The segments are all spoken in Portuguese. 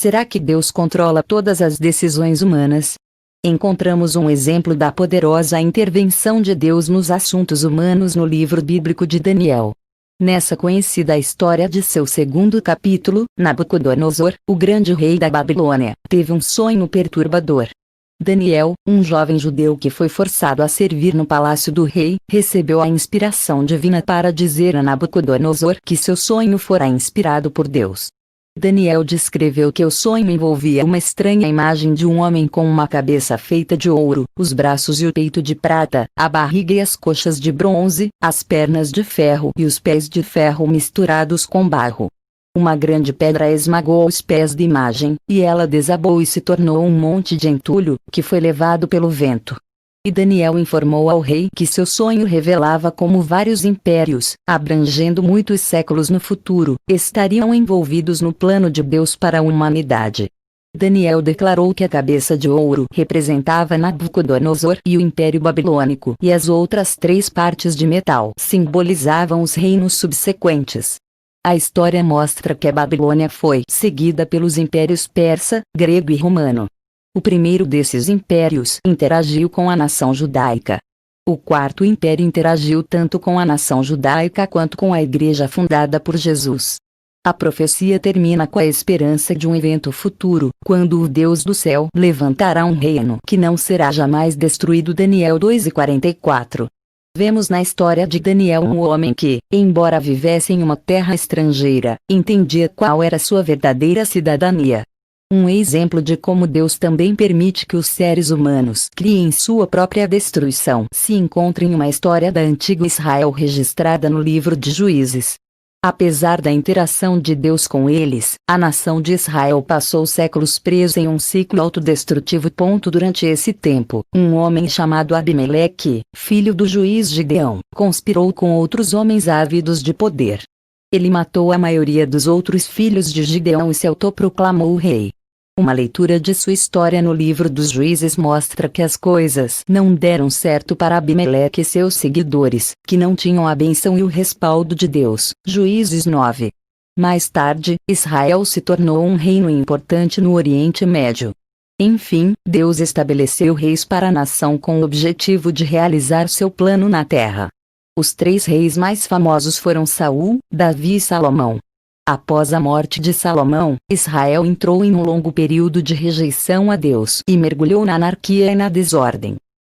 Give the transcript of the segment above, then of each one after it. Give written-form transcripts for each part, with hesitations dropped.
Será que Deus controla todas as decisões humanas? Encontramos um exemplo da poderosa intervenção de Deus nos assuntos humanos no livro bíblico de Daniel. Nessa conhecida história de seu segundo capítulo, Nabucodonosor, o grande rei da Babilônia, teve um sonho perturbador. Daniel, um jovem judeu que foi forçado a servir no palácio do rei, recebeu a inspiração divina para dizer a Nabucodonosor que seu sonho fora inspirado por Deus. Daniel descreveu que o sonho envolvia uma estranha imagem de um homem com uma cabeça feita de ouro, os braços e o peito de prata, a barriga e as coxas de bronze, as pernas de ferro e os pés de ferro misturados com barro. Uma grande pedra esmagou os pés da imagem, e ela desabou e se tornou um monte de entulho, que foi levado pelo vento. E Daniel informou ao rei que seu sonho revelava como vários impérios, abrangendo muitos séculos no futuro, estariam envolvidos no plano de Deus para a humanidade. Daniel declarou que a cabeça de ouro representava Nabucodonosor e o Império Babilônico, e as outras 3 partes de metal simbolizavam os reinos subsequentes. A história mostra que a Babilônia foi seguida pelos impérios persa, grego e romano. O primeiro desses impérios interagiu com a nação judaica. O quarto império interagiu tanto com a nação judaica quanto com a igreja fundada por Jesus. A profecia termina com a esperança de um evento futuro, quando o Deus do céu levantará um reino que não será jamais destruído. Daniel 2:44. Vemos na história de Daniel um homem que, embora vivesse em uma terra estrangeira, entendia qual era sua verdadeira cidadania. Um exemplo de como Deus também permite que os seres humanos criem sua própria destruição se encontra em uma história da antiga Israel registrada no livro de Juízes. Apesar da interação de Deus com eles, a nação de Israel passou séculos presa em um ciclo autodestrutivo. Durante esse tempo, um homem chamado Abimeleque, filho do juiz Gideão, conspirou com outros homens ávidos de poder. Ele matou a maioria dos outros filhos de Gideão e se autoproclamou rei. Uma leitura de sua história no livro dos Juízes mostra que as coisas não deram certo para Abimeleque e seus seguidores, que não tinham a bênção e o respaldo de Deus. Juízes 9. Mais tarde, Israel se tornou um reino importante no Oriente Médio. Enfim, Deus estabeleceu reis para a nação com o objetivo de realizar seu plano na terra. Os 3 reis mais famosos foram Saul, Davi e Salomão. Após a morte de Salomão, Israel entrou em um longo período de rejeição a Deus e mergulhou na anarquia e na desordem.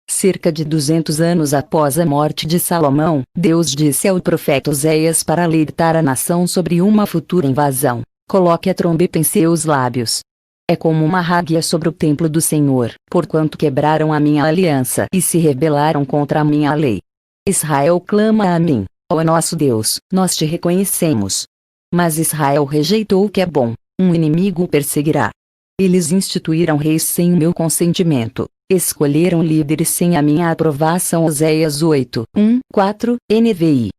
Cerca de 200 anos após a morte de Salomão, Deus disse ao profeta Oséias para alertar a nação sobre uma futura invasão: coloque a trombeta em seus lábios. É como uma águia sobre o templo do Senhor, porquanto quebraram a minha aliança e se rebelaram contra a minha lei. Israel clama a mim: ó nosso Deus, nós te reconhecemos. Mas Israel rejeitou o que é bom, um inimigo o perseguirá. Eles instituíram reis sem o meu consentimento, escolheram líderes sem a minha aprovação. Oséias 8, 1, 4, NVI.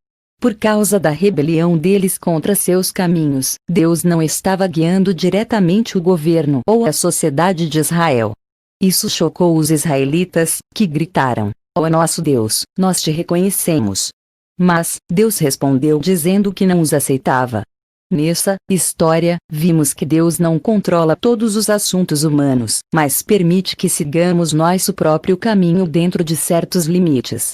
Por causa da rebelião deles contra seus caminhos, Deus não estava guiando diretamente o governo ou a sociedade de Israel. Isso chocou os israelitas, que gritaram: ó nosso Deus, nós te reconhecemos. Mas Deus respondeu dizendo que não os aceitava. Nessa história, vimos que Deus não controla todos os assuntos humanos, mas permite que sigamos nosso próprio caminho dentro de certos limites.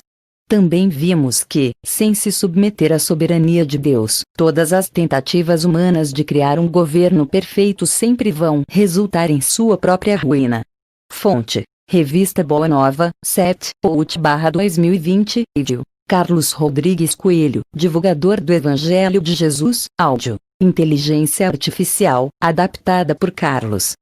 Também vimos que, sem se submeter à soberania de Deus, todas as tentativas humanas de criar um governo perfeito sempre vão resultar em sua própria ruína. Fonte: Revista Boa Nova, 7/2020, vídeo. Carlos Rodrigues Coelho, divulgador do Evangelho de Jesus, áudio. Inteligência artificial, adaptada por Carlos